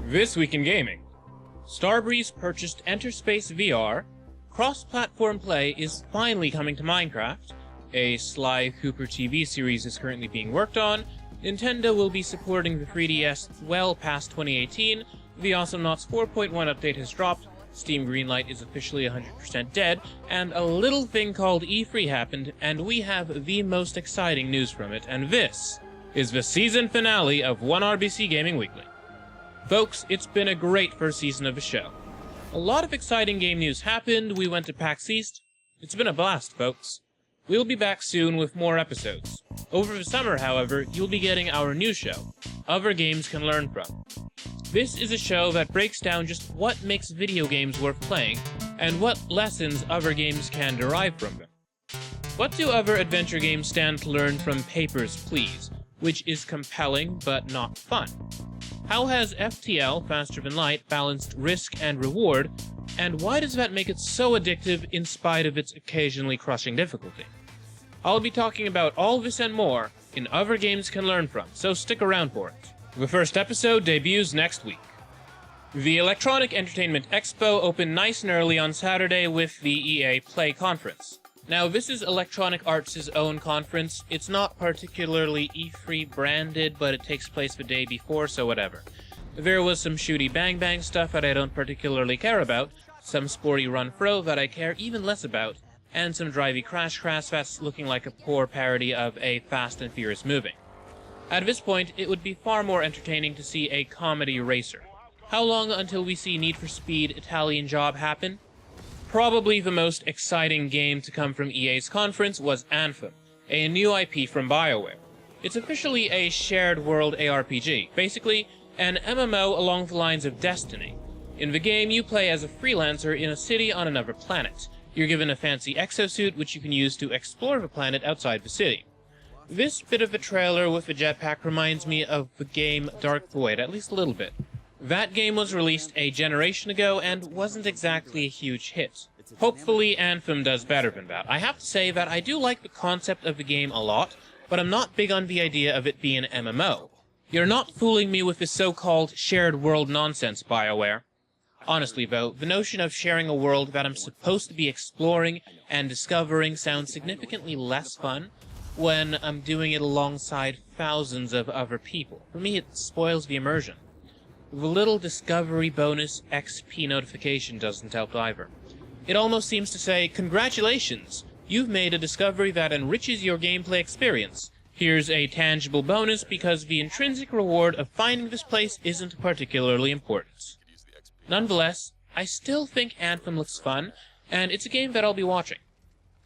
This week in gaming, Starbreeze purchased Enterspace VR, cross-platform play is finally coming to Minecraft, a Sly Cooper TV series is currently being worked on, Nintendo will be supporting the 3DS well past 2018, the Awesomenauts 4.1 update has dropped, Steam Greenlight is officially 100% dead, and a little thing called E3 happened, and we have the most exciting news from it, and this is the season finale of One RBC Gaming Weekly. Folks, it's been a great first season of the show. A lot of exciting game news happened, we went to PAX East. It's been a blast, folks. We'll be back soon with more episodes. Over the summer, however, you'll be getting our new show, Other Games Can Learn From. This is a show that breaks down just what makes video games worth playing, and what lessons other games can derive from them. What do other adventure games stand to learn from Papers, Please, which is compelling but not fun? How has FTL, Faster Than Light, balanced risk and reward, and why does that make it so addictive in spite of its occasionally crushing difficulty? I'll be talking about all this and more in Other Games Can Learn From, so stick around for it. The first episode debuts next week. The Electronic Entertainment Expo opened nice and early on Saturday with the EA Play conference. Now, this is Electronic Arts' own conference. It's not particularly E3 branded, but it takes place the day before, so whatever. There was some shooty bang-bang stuff that I don't particularly care about, some sporty run-fro that I care even less about, and some drivey crash that's looking like a poor parody of a Fast and Furious movie. At this point, it would be far more entertaining to see a comedy racer. How long until we see Need for Speed Italian Job happen? Probably the most exciting game to come from EA's conference was Anthem, a new IP from BioWare. It's officially a shared world ARPG, basically an MMO along the lines of Destiny. In the game, you play as a freelancer in a city on another planet. You're given a fancy exosuit which you can use to explore the planet outside the city. This bit of the trailer with the jetpack reminds me of the game Dark Void, at least a little bit. That game was released a generation ago and wasn't exactly a huge hit. Hopefully Anthem does better than that. I have to say that I do like the concept of the game a lot, but I'm not big on the idea of it being an MMO. You're not fooling me with this so-called shared world nonsense, BioWare. Honestly though, the notion of sharing a world that I'm supposed to be exploring and discovering sounds significantly less fun when I'm doing it alongside thousands of other people. For me, it spoils the immersion. The little discovery bonus XP notification doesn't help either. It almost seems to say, congratulations, you've made a discovery that enriches your gameplay experience. Here's a tangible bonus because the intrinsic reward of finding this place isn't particularly important. Nonetheless, I still think Anthem looks fun, and it's a game that I'll be watching.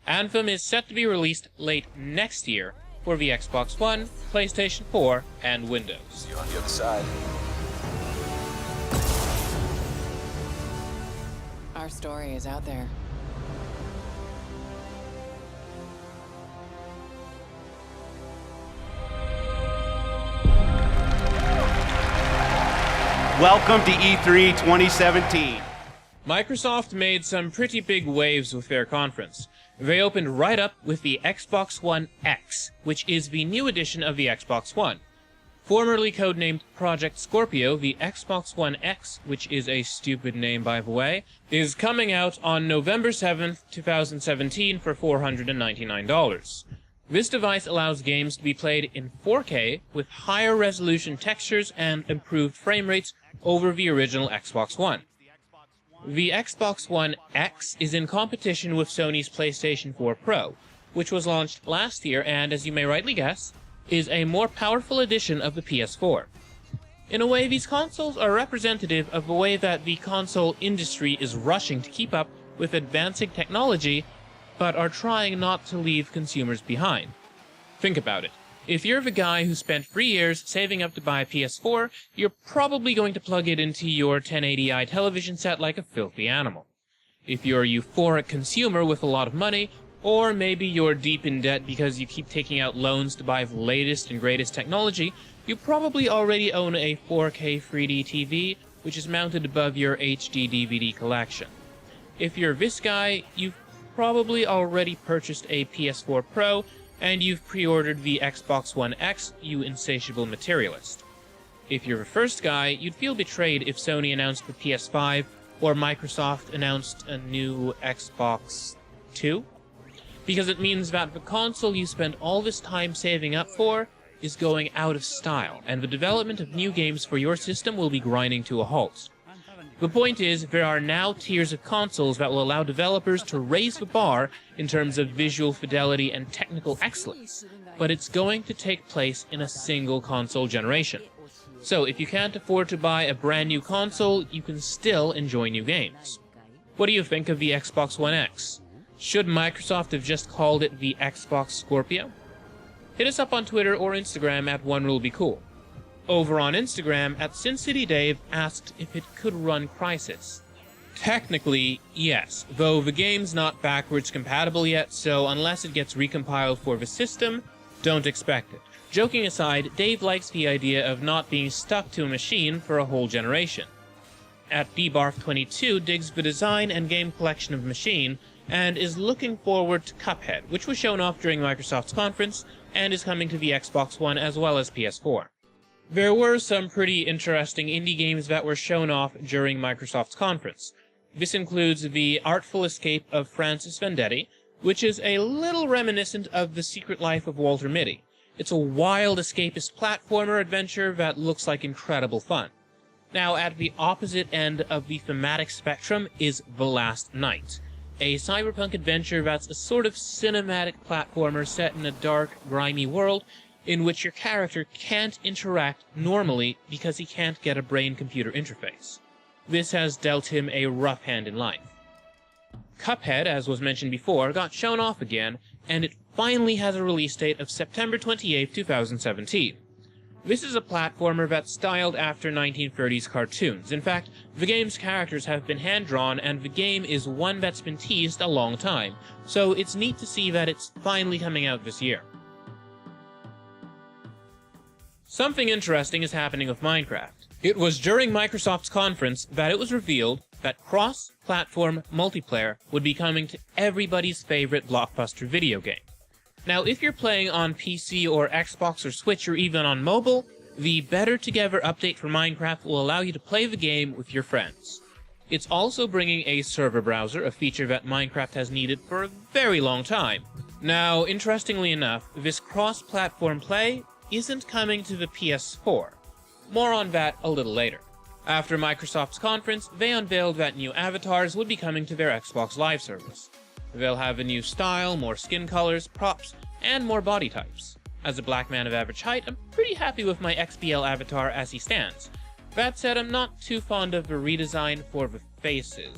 Anthem is set to be released late next year for the Xbox One, PlayStation 4, and Windows. See you on the other side. Our story is out there. Welcome to E3 2017. Microsoft made some pretty big waves with their conference. They opened right up with the Xbox One X, which is the new edition of the Xbox One. Formerly codenamed Project Scorpio, the Xbox One X, which is a stupid name by the way, is coming out on November 7th, 2017 for $499. This device allows games to be played in 4K with higher resolution textures and improved frame rates over the original Xbox One. The Xbox One X is in competition with Sony's PlayStation 4 Pro, which was launched last year and, as you may rightly guess, is a more powerful edition of the PS4. In a way, these consoles are representative of the way that the console industry is rushing to keep up with advancing technology, but are trying not to leave consumers behind. Think about it. If you're the guy who spent 3 years saving up to buy a PS4, you're probably going to plug it into your 1080i television set like a filthy animal. If you're a euphoric consumer with a lot of money, or maybe you're deep in debt because you keep taking out loans to buy the latest and greatest technology, you probably already own a 4K 3D TV, which is mounted above your HD DVD collection. If you're this guy, you've probably already purchased a PS4 Pro, and you've pre-ordered the Xbox One X, you insatiable materialist. If you're a first guy, you'd feel betrayed if Sony announced the PS5 or Microsoft announced a new Xbox 2, because it means that the console you spent all this time saving up for is going out of style, and the development of new games for your system will be grinding to a halt. The point is, there are now tiers of consoles that will allow developers to raise the bar in terms of visual fidelity and technical excellence, but it's going to take place in a single console generation. So if you can't afford to buy a brand new console, you can still enjoy new games. What do you think of the Xbox One X? Should Microsoft have just called it the Xbox Scorpio? Hit us up on Twitter or Instagram at OneRuleBeCool. Over on Instagram, at SinCityDave asked if it could run Crysis. Technically, yes, though the game's not backwards compatible yet, so unless it gets recompiled for the system, don't expect it. Joking aside, Dave likes the idea of not being stuck to a machine for a whole generation. At bbarf22 digs the design and game collection of the machine, and is looking forward to Cuphead, which was shown off during Microsoft's conference, and is coming to the Xbox One as well as PS4. There were some pretty interesting indie games that were shown off during Microsoft's conference. This includes The Artful Escape of Francis Vendetti, which is a little reminiscent of The Secret Life of Walter Mitty. It's a wild escapist platformer adventure that looks like incredible fun. Now, at the opposite end of the thematic spectrum is The Last Night, a cyberpunk adventure that's a sort of cinematic platformer set in a dark, grimy world in which your character can't interact normally because he can't get a brain-computer interface. This has dealt him a rough hand in life. Cuphead, as was mentioned before, got shown off again, and it finally has a release date of September 28, 2017. This is a platformer that's styled after 1930s cartoons. In fact, the game's characters have been hand-drawn, and the game is one that's been teased a long time, so it's neat to see that it's finally coming out this year. Something interesting is happening with Minecraft. It was during Microsoft's conference that it was revealed that cross-platform multiplayer would be coming to everybody's favorite blockbuster video game. Now, if you're playing on PC or Xbox or Switch or even on mobile, the Better Together update for Minecraft will allow you to play the game with your friends. It's also bringing a server browser, a feature that Minecraft has needed for a very long time. Now, interestingly enough, this cross-platform play isn't coming to the PS4. More on that a little later. After Microsoft's conference, they unveiled that new avatars would be coming to their Xbox Live service. They'll have a new style, more skin colors, props, and more body types. As a black man of average height, I'm pretty happy with my XBL avatar as he stands. That said, I'm not too fond of the redesign for the faces.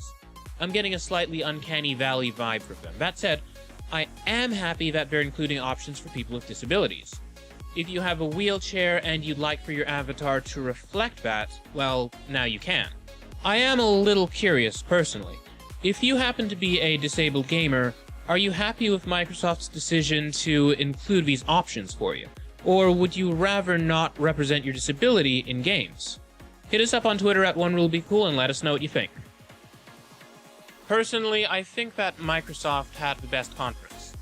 I'm getting a slightly uncanny valley vibe from them. That said, I am happy that they're including options for people with disabilities. If you have a wheelchair and you'd like for your avatar to reflect that, well, now you can. I am a little curious, personally. If you happen to be a disabled gamer, are you happy with Microsoft's decision to include these options for you? Or would you rather not represent your disability in games? Hit us up on Twitter at OneRuleBeCool and let us know what you think. Personally, I think that Microsoft had the best conference.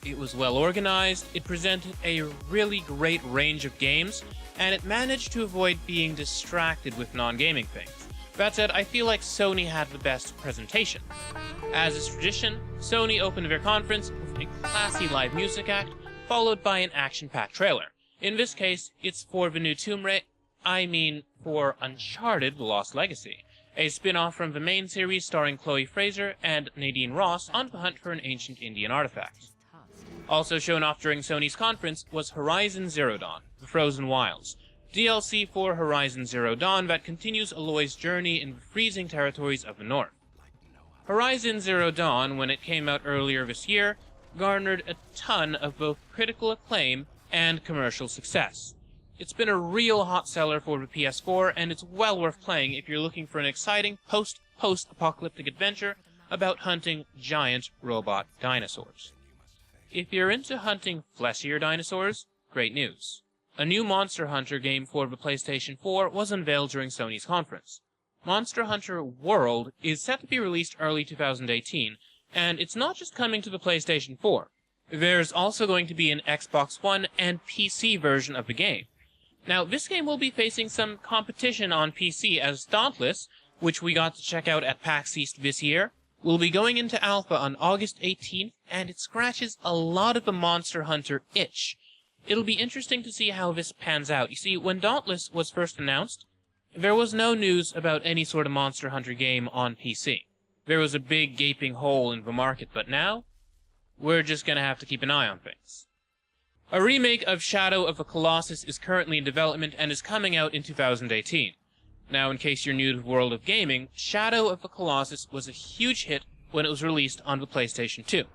It was well organized, it presented a really great range of games, and it managed to avoid being distracted with non-gaming things. That said, I feel like Sony had the best presentation. As is tradition, Sony opened their conference with a classy live music act, followed by an action-packed trailer. In this case, it's for the new for Uncharted: The Lost Legacy, a spin-off from the main series starring Chloe Frazer and Nadine Ross on the hunt for an ancient Indian artifact. Also shown off during Sony's conference was Horizon Zero Dawn: The Frozen Wilds, DLC for Horizon Zero Dawn that continues Aloy's journey in the freezing territories of the North. Horizon Zero Dawn, when it came out earlier this year, garnered a ton of both critical acclaim and commercial success. It's been a real hot seller for the PS4, and it's well worth playing if you're looking for an exciting post-apocalyptic adventure about hunting giant robot dinosaurs. If you're into hunting fleshier dinosaurs, great news. A new Monster Hunter game for the PlayStation 4 was unveiled during Sony's conference. Monster Hunter World is set to be released early 2018, and it's not just coming to the PlayStation 4. There's also going to be an Xbox One and PC version of the game. Now, this game will be facing some competition on PC as Dauntless, which we got to check out at PAX East this year, will be going into alpha on August 18th, and it scratches a lot of the Monster Hunter itch. It'll be interesting to see how this pans out. You see, when Dauntless was first announced, there was no news about any sort of Monster Hunter game on PC. There was a big gaping hole in the market, but now, we're just gonna have to keep an eye on things. A remake of Shadow of the Colossus is currently in development and is coming out in 2018. Now, in case you're new to the world of gaming, Shadow of the Colossus was a huge hit when it was released on the PlayStation 2.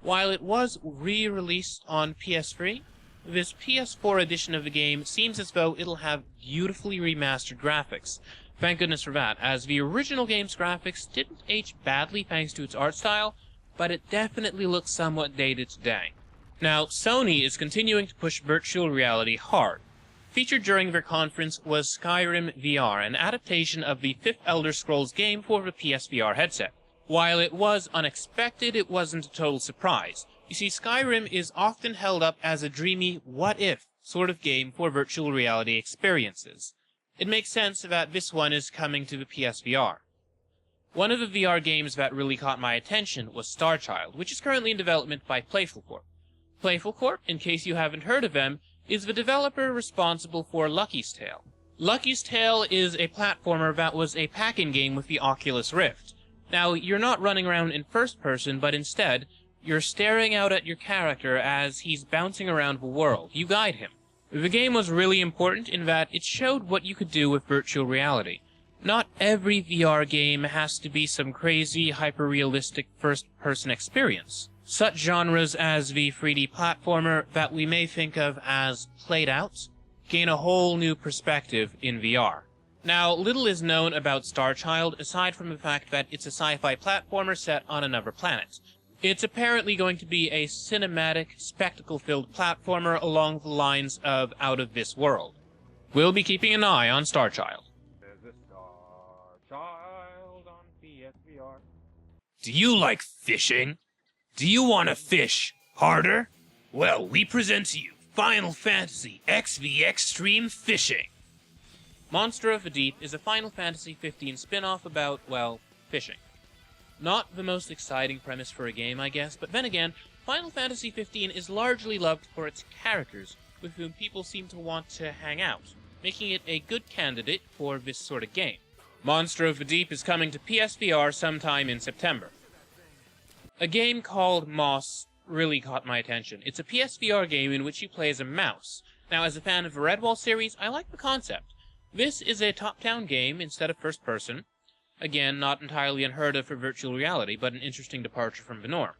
While it was re-released on PS3, this PS4 edition of the game seems as though it'll have beautifully remastered graphics. Thank goodness for that, as the original game's graphics didn't age badly thanks to its art style, but it definitely looks somewhat dated today. Now, Sony is continuing to push virtual reality hard. Featured during their conference was Skyrim VR, an adaptation of the 5th Elder Scrolls game for the PSVR headset. While it was unexpected, it wasn't a total surprise. You see, Skyrim is often held up as a dreamy what-if sort of game for virtual reality experiences. It makes sense that this one is coming to the PSVR. One of the VR games that really caught my attention was Starchild, which is currently in development by Playful Corp. Playful Corp, in case you haven't heard of them, is the developer responsible for Lucky's Tale. Lucky's Tale is a platformer that was a pack-in game with the Oculus Rift. Now, you're not running around in first person, but instead, you're staring out at your character as he's bouncing around the world. You guide him. The game was really important in that it showed what you could do with virtual reality. Not every VR game has to be some crazy, hyper-realistic first-person experience. Such genres as the 3D platformer that we may think of as played out gain a whole new perspective in VR. Now, little is known about Starchild aside from the fact that it's a sci-fi platformer set on another planet. It's apparently going to be a cinematic, spectacle-filled platformer along the lines of Out of This World. We'll be keeping an eye on Starchild. There's a Starchild on PSVR. Do you like fishing? Do you want to fish harder? Well, we present to you Final Fantasy XV Extreme Fishing. Monster of the Deep is a Final Fantasy 15 spin-off about, well, fishing. Not the most exciting premise for a game, I guess, but then again, Final Fantasy 15 is largely loved for its characters, with whom people seem to want to hang out, making it a good candidate for this sort of game. Monster of the Deep is coming to PSVR sometime in September. A game called Moss really caught my attention. It's a PSVR game in which you play as a mouse. Now, as a fan of the Redwall series, I like the concept. This is a top-down game instead of first-person. Again, not entirely unheard of for virtual reality, but an interesting departure from the norm.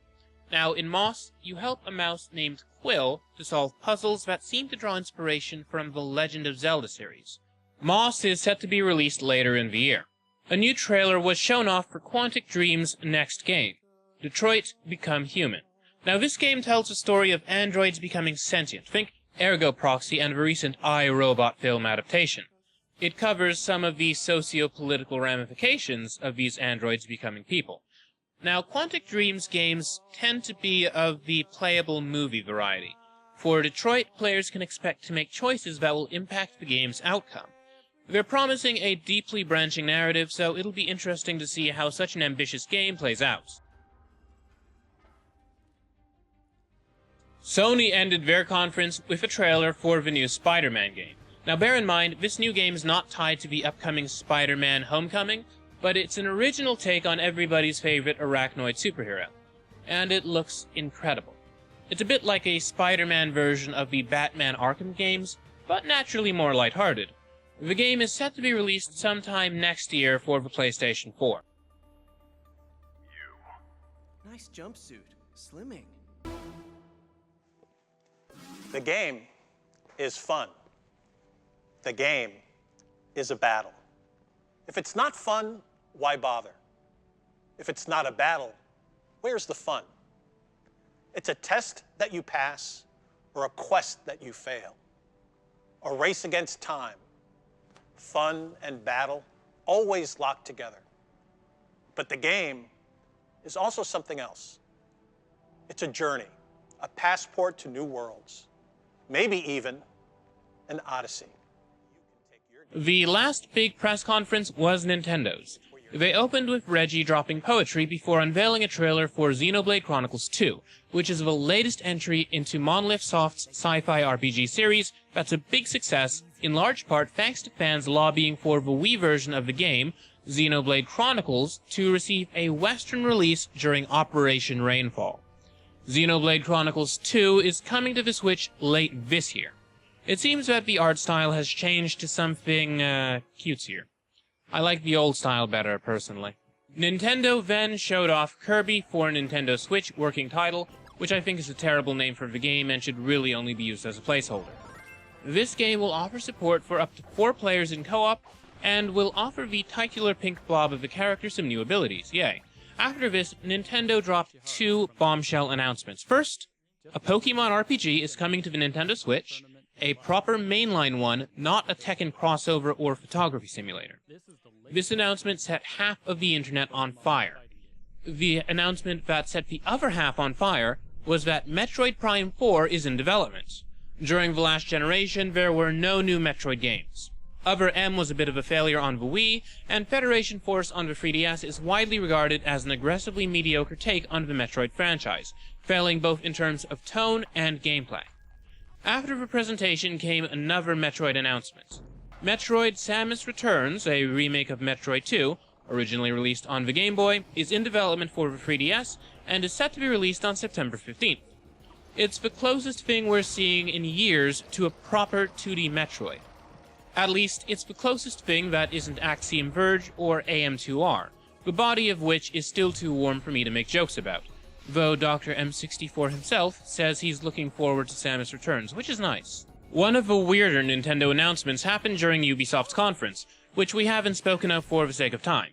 Now, in Moss, you help a mouse named Quill to solve puzzles that seem to draw inspiration from the Legend of Zelda series. Moss is set to be released later in the year. A new trailer was shown off for Quantic Dream's next game, Detroit Become Human. Now, this game tells the story of androids becoming sentient. Think Ergo Proxy and the recent I, Robot film adaptation. It covers some of the socio-political ramifications of these androids becoming people. Now, Quantic Dream's games tend to be of the playable movie variety. For Detroit, players can expect to make choices that will impact the game's outcome. They're promising a deeply branching narrative, so it'll be interesting to see how such an ambitious game plays out. Sony ended their conference with a trailer for the new Spider-Man game. Now bear in mind, this new game is not tied to the upcoming Spider-Man Homecoming, but it's an original take on everybody's favorite arachnoid superhero. And it looks incredible. It's a bit like a Spider-Man version of the Batman Arkham games, but naturally more lighthearted. The game is set to be released sometime next year for the PlayStation 4. Nice jumpsuit. Slimming. The game is fun. The game is a battle. If it's not fun, why bother? If it's not a battle, where's the fun? It's a test that you pass or a quest that you fail. A race against time. Fun and battle always locked together. But the game is also something else. It's a journey, a passport to new worlds, maybe even and Odyssey. The last big press conference was Nintendo's. They opened with Reggie dropping poetry before unveiling a trailer for Xenoblade Chronicles 2, which is the latest entry into Monolith Soft's sci-fi RPG series that's a big success, in large part thanks to fans lobbying for the Wii version of the game, Xenoblade Chronicles, to receive a Western release during Operation Rainfall. Xenoblade Chronicles 2 is coming to the Switch late this year. It seems that the art style has changed to something, cutesier. I like the old style better, personally. Nintendo then showed off Kirby for Nintendo Switch working title, which I think is a terrible name for the game and should really only be used as a placeholder. This game will offer support for up to 4 players in co-op, and will offer the titular pink blob of the character some new abilities, yay. After this, Nintendo dropped 2 bombshell announcements. First, a Pokemon RPG is coming to the Nintendo Switch, a proper mainline one, not a Tekken crossover or photography simulator. This announcement set half of the internet on fire. The announcement that set the other half on fire was that Metroid Prime 4 is in development. During the last generation, there were no new Metroid games. Other M was a bit of a failure on the Wii, and Federation Force on the 3DS is widely regarded as an aggressively mediocre take on the Metroid franchise, failing both in terms of tone and gameplay. After the presentation came another Metroid announcement. Metroid Samus Returns, a remake of Metroid 2, originally released on the Game Boy, is in development for the 3DS, and is set to be released on September 15th. It's the closest thing we're seeing in years to a proper 2D Metroid. At least, it's the closest thing that isn't Axiom Verge or AM2R, the body of which is still too warm for me to make jokes about, though Dr. M64 himself says he's looking forward to Samus Returns, which is nice. One of the weirder Nintendo announcements happened during Ubisoft's conference, which we haven't spoken of for the sake of time.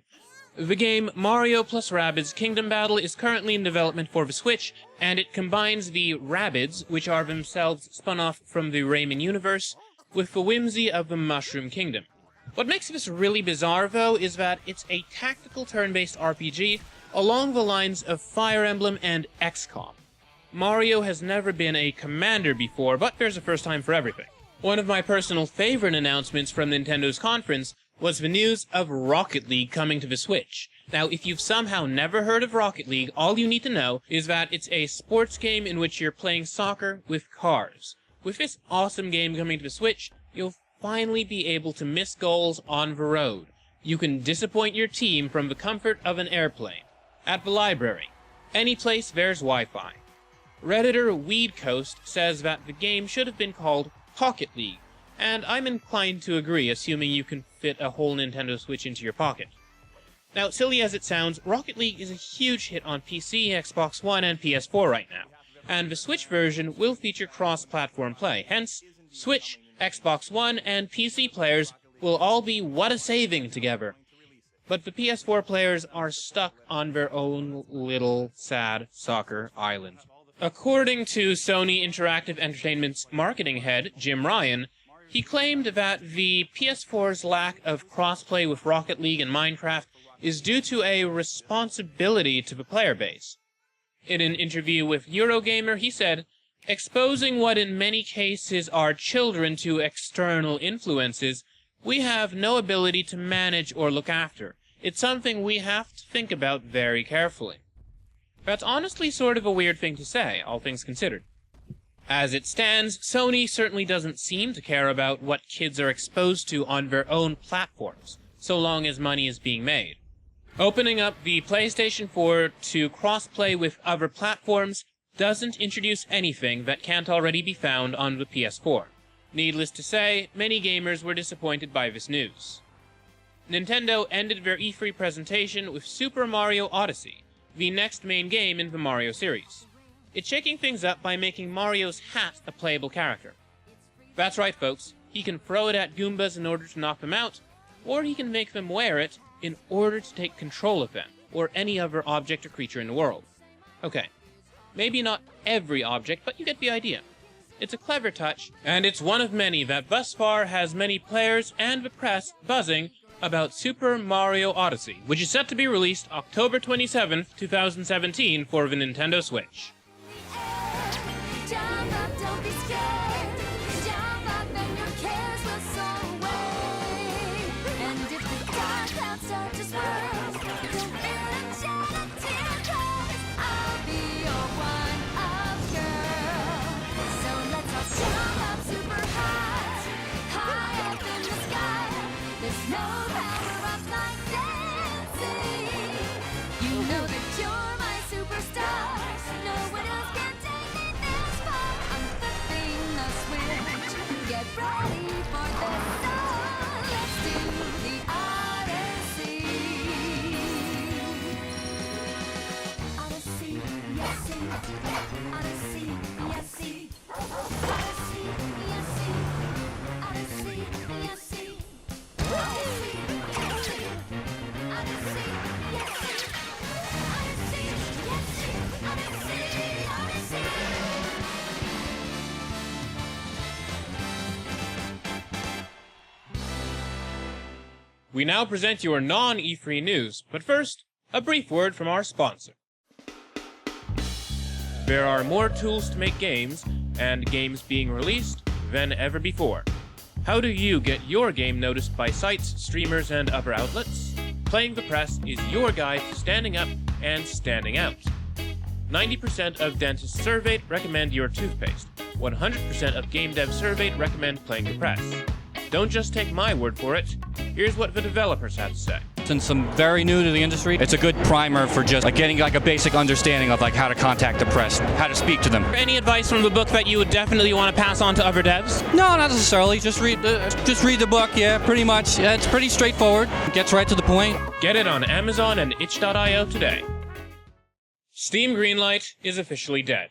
The game Mario plus Rabbids Kingdom Battle is currently in development for the Switch, and it combines the Rabbids, which are themselves spun off from the Rayman universe, with the whimsy of the Mushroom Kingdom. What makes this really bizarre, though, is that it's a tactical turn-based RPG along the lines of Fire Emblem and XCOM. Mario has never been a commander before, but there's a first time for everything. One of my personal favorite announcements from Nintendo's conference was the news of Rocket League coming to the Switch. Now, if you've somehow never heard of Rocket League, all you need to know is that it's a sports game in which you're playing soccer with cars. With this awesome game coming to the Switch, you'll finally be able to miss goals on the road. You can disappoint your team from the comfort of an airplane, at the library, any place there's Wi-Fi. Redditor Weed Coast says that the game should have been called Pocket League, and I'm inclined to agree, assuming you can fit a whole Nintendo Switch into your pocket. Now, silly as it sounds, Rocket League is a huge hit on PC, Xbox One, and PS4 right now, and the Switch version will feature cross-platform play. Hence, Switch, Xbox One, and PC players will all be what-a-saving together. But the PS4 players are stuck on their own little sad soccer island. According to Sony Interactive Entertainment's marketing head, Jim Ryan, he claimed that the PS4's lack of crossplay with Rocket League and Minecraft is due to a responsibility to the player base. In an interview with Eurogamer, he said, "Exposing what in many cases are children to external influences, we have no ability to manage or look after. It's something we have to think about very carefully." That's honestly sort of a weird thing to say, all things considered. As it stands, Sony certainly doesn't seem to care about what kids are exposed to on their own platforms, so long as money is being made. Opening up the PlayStation 4 to cross-play with other platforms doesn't introduce anything that can't already be found on the PS4. Needless to say, many gamers were disappointed by this news. Nintendo ended their E3 presentation with Super Mario Odyssey, the next main game in the Mario series. It's shaking things up by making Mario's hat a playable character. That's right, folks. He can throw it at Goombas in order to knock them out, or he can make them wear it in order to take control of them, or any other object or creature in the world. Okay, maybe not every object, but you get the idea. It's a clever touch, and it's one of many that thus far has many players and the press buzzing about Super Mario Odyssey, which is set to be released October 27th, 2017 for the Nintendo Switch. Jump up, don't be scared. Jump up and you're We now present your non-E3 news, but first, a brief word from our sponsor. There are more tools to make games, and games being released, than ever before. How do you get your game noticed by sites, streamers, and other outlets? Playing the Press is your guide to standing up and standing out. 90% of dentists surveyed recommend your toothpaste. 100% of game devs surveyed recommend Playing the Press. Don't just take my word for it. Here's what the developers have to say. Since I'm very new to the industry, it's a good primer for just getting a basic understanding of how to contact the press, how to speak to them. Any advice from the book that you would definitely want to pass on to other devs? No, not necessarily. Just read the book. Yeah, pretty much. Yeah, it's pretty straightforward. It gets right to the point. Get it on Amazon and itch.io today. Steam Greenlight is officially dead.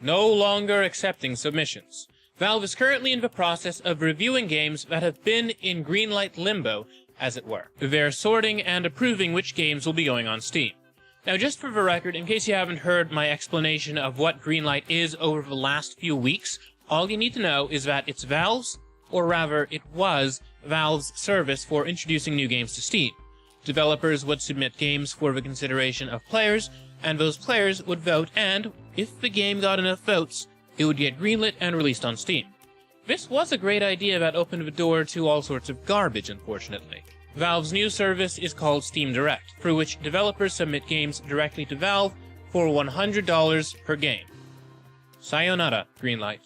No longer accepting submissions. Valve is currently in the process of reviewing games that have been in Greenlight limbo, as it were. They're sorting and approving which games will be going on Steam. Now, just for the record, in case you haven't heard my explanation of what Greenlight is over the last few weeks, all you need to know is that it's Valve's, or rather, it was Valve's service for introducing new games to Steam. Developers would submit games for the consideration of players, and those players would vote, and, if the game got enough votes, it would get greenlit and released on Steam. This was a great idea that opened the door to all sorts of garbage, unfortunately. Valve's new service is called Steam Direct, through which developers submit games directly to Valve for $100 per game. Sayonara, Greenlight.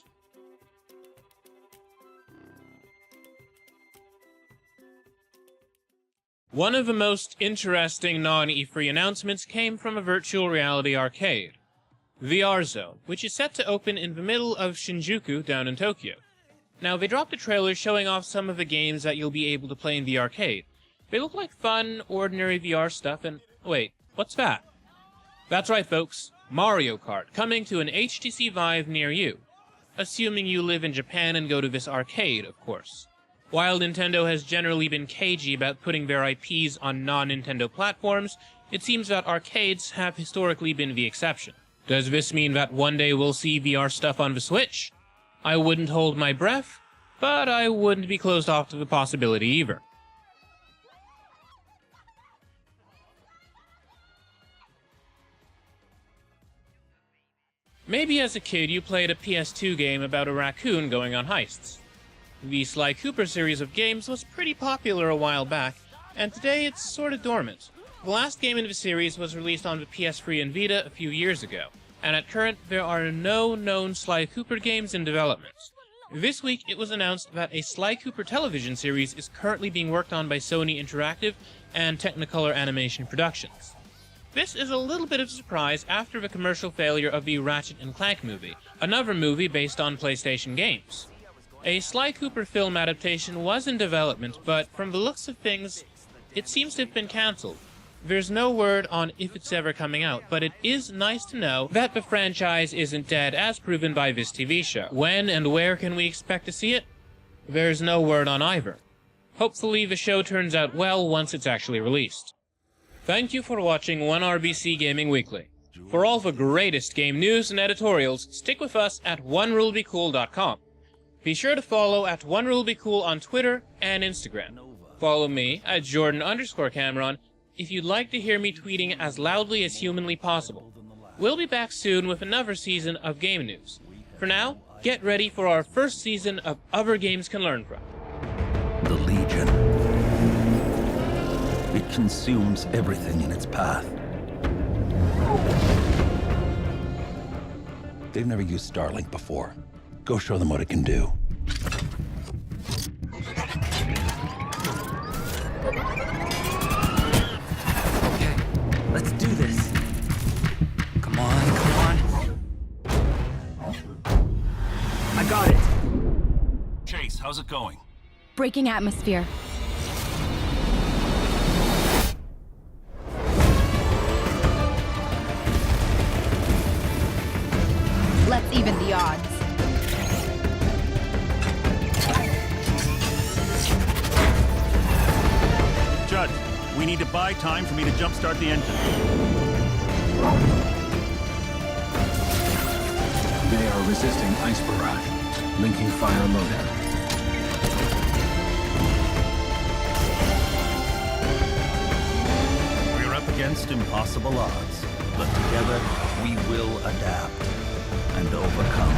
One of the most interesting non-E3 announcements came from a virtual reality arcade, VR Zone, which is set to open in the middle of Shinjuku down in Tokyo. Now, they dropped a trailer showing off some of the games that you'll be able to play in the arcade. They look like fun, ordinary VR stuff, and wait, what's that? That's right, folks, Mario Kart, coming to an HTC Vive near you. Assuming you live in Japan and go to this arcade, of course. While Nintendo has generally been cagey about putting their IPs on non-Nintendo platforms, it seems that arcades have historically been the exception. Does this mean that one day we'll see VR stuff on the Switch? I wouldn't hold my breath, but I wouldn't be closed off to the possibility either. Maybe as a kid you played a PS2 game about a raccoon going on heists. The Sly Cooper series of games was pretty popular a while back, and today it's sort of dormant. The last game in the series was released on the PS3 and Vita a few years ago, and at current there are no known Sly Cooper games in development. This week it was announced that a Sly Cooper television series is currently being worked on by Sony Interactive and Technicolor Animation Productions. This is a little bit of a surprise after the commercial failure of the Ratchet & Clank movie, another movie based on PlayStation games. A Sly Cooper film adaptation was in development, but from the looks of things, it seems to have been cancelled. There's no word on if it's ever coming out, but it is nice to know that the franchise isn't dead, as proven by this TV show. When and where can we expect to see it? There's no word on either. Hopefully the show turns out well once it's actually released. Thank you for watching 1RBC Gaming Weekly. For all the greatest game news and editorials, stick with us at OneRuleBeCool.com. Be sure to follow at OneRuleBeCool on Twitter and Instagram. Follow me at Jordan_Cameron if you'd like to hear me tweeting as loudly as humanly possible. We'll be back soon with another season of game news. For now, get ready for our first season of Other Games Can Learn From. The Legion. It consumes everything in its path. They've never used Starlink before. Go show them what it can do. Okay, let's do this. Come on, come on. I got it. Chase, how's it going? Breaking atmosphere. Let's even the odds. Judd, we need to buy time for me to jumpstart the engine. They are resisting ice barrage. Linking fire loadout. against impossible odds, but together we will adapt and overcome.